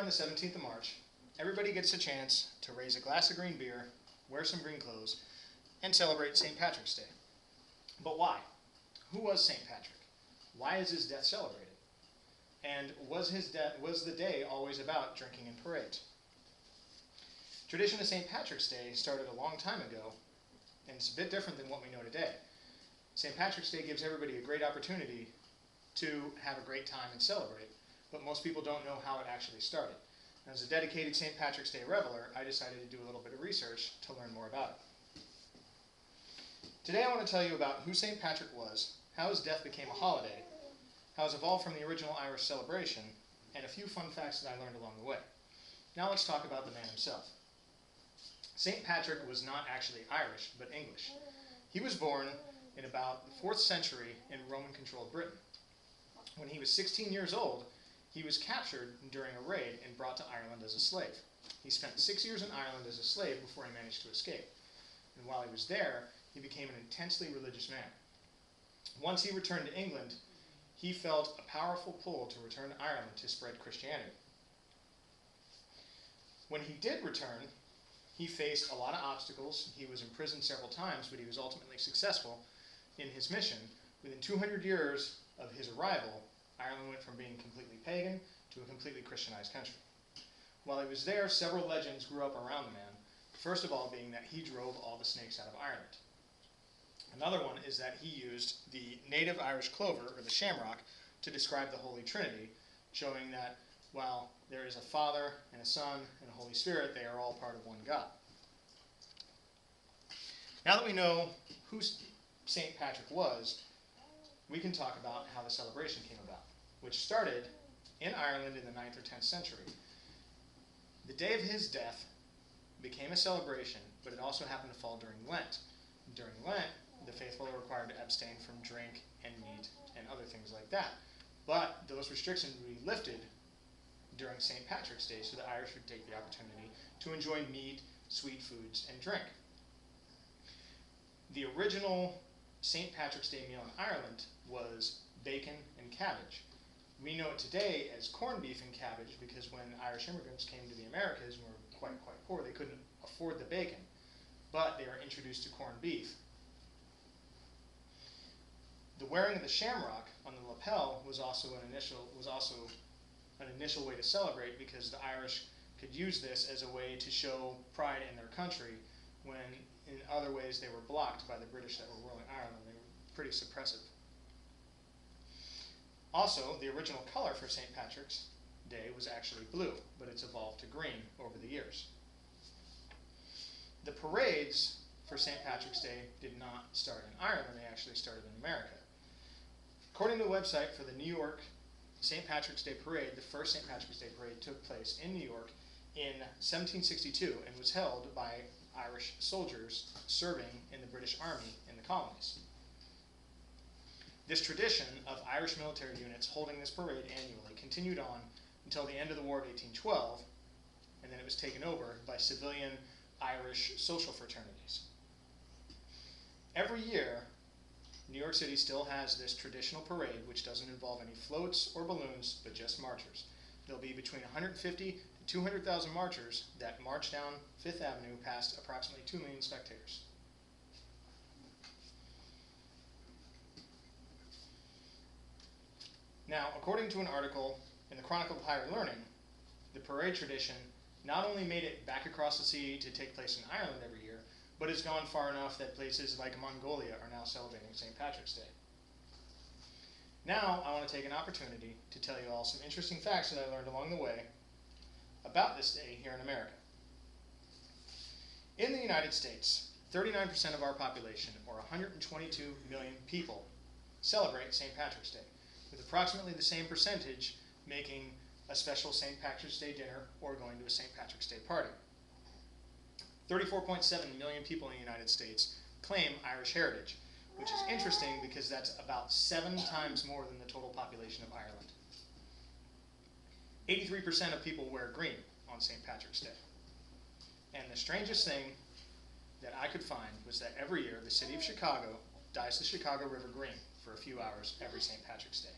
on the 17th of March, everybody gets a chance to raise a glass of green beer, wear some green clothes, and celebrate St. Patrick's Day. But why? Who was St. Patrick? Why is his death celebrated? And was the day always about drinking and parades? Tradition of St. Patrick's Day started a long time ago, and it's a bit different than what we know today. St. Patrick's Day gives everybody a great opportunity to have a great time and celebrate, but most people don't know how it actually started. As a dedicated St. Patrick's Day reveler, I decided to do a little bit of research to learn more about it. Today I want to tell you about who St. Patrick was, how his death became a holiday, how it's evolved from the original Irish celebration, and a few fun facts that I learned along the way. Now let's talk about the man himself. St. Patrick was not actually Irish, but English. He was born in about the 4th century in Roman-controlled Britain. When he was 16 years old, he was captured during a raid and brought to Ireland as a slave. He spent 6 years in Ireland as a slave before he managed to escape. And while he was there, he became an intensely religious man. Once he returned to England, he felt a powerful pull to return to Ireland to spread Christianity. When he did return, he faced a lot of obstacles. He was imprisoned several times, but he was ultimately successful in his mission. Within 200 years of his arrival, Ireland went from being completely pagan to a completely Christianized country. While he was there, several legends grew up around the man, first of all being that he drove all the snakes out of Ireland. Another one is that he used the native Irish clover, or the shamrock, to describe the Holy Trinity, showing that while there is a Father and a Son and a Holy Spirit, they are all part of one God. Now that we know who St. Patrick was, we can talk about how the celebration came about, which started in Ireland in the 9th or 10th century. The day of his death became a celebration, but it also happened to fall during Lent. During Lent, the faithful are required to abstain from drink and meat and other things like that. But those restrictions would be lifted during St. Patrick's Day, so the Irish would take the opportunity to enjoy meat, sweet foods, and drink. The original St. Patrick's Day meal in Ireland was bacon and cabbage. We know it today as corned beef and cabbage because when Irish immigrants came to the Americas and were quite poor, they couldn't afford the bacon, but they were introduced to corned beef. The wearing of the shamrock on the lapel was also an initial way to celebrate, because the Irish could use this as a way to show pride in their country when in other ways they were blocked by the British that were ruling Ireland. They were pretty suppressive. Also, the original color for St. Patrick's Day was actually blue, but it's evolved to green over the years. The parades for St. Patrick's Day did not start in Ireland, they actually started in America. According to the website for the New York St. Patrick's Day Parade, the first St. Patrick's Day Parade took place in New York in 1762 and was held by Irish soldiers serving in the British Army in the colonies. This tradition of Irish military units holding this parade annually continued on until the end of the War of 1812, and then it was taken over by civilian Irish social fraternities. Every year, New York City still has this traditional parade, which doesn't involve any floats or balloons, but just marchers. There'll be between 150 to 200,000 marchers that march down Fifth Avenue past approximately 2 million spectators. Now, according to an article in the Chronicle of Higher Learning, the parade tradition not only made it back across the sea to take place in Ireland every year, but it's gone far enough that places like Mongolia are now celebrating St. Patrick's Day. Now, I want to take an opportunity to tell you all some interesting facts that I learned along the way about this day here in America. In the United States, 39% of our population, or 122 million people, celebrate St. Patrick's Day, with approximately the same percentage making a special St. Patrick's Day dinner or going to a St. Patrick's Day party. 34.7 million people in the United States claim Irish heritage, which is interesting because that's about 7 times more than the total population of Ireland. 83% of people wear green on St. Patrick's Day. And the strangest thing that I could find was that every year the city of Chicago dyes the Chicago River green for a few hours every St. Patrick's Day.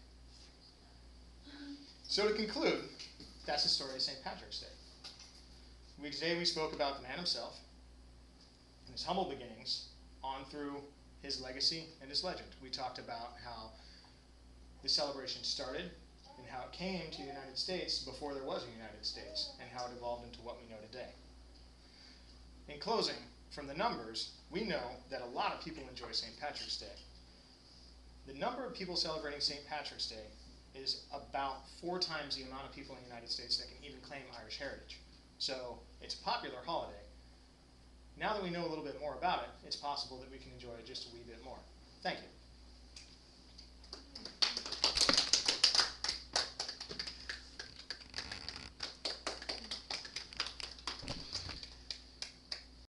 So to conclude, that's the story of St. Patrick's Day. Today we spoke about the man himself and his humble beginnings on through his legacy and his legend. We talked about how the celebration started and how it came to the United States before there was a United States, and how it evolved into what we know today. In closing, from the numbers, we know that a lot of people enjoy St. Patrick's Day. The number of people celebrating St. Patrick's Day is about 4 times the amount of people in the United States that can even claim Irish heritage. So it's a popular holiday. Now that we know a little bit more about it, it's possible that we can enjoy it just a wee bit more. Thank you.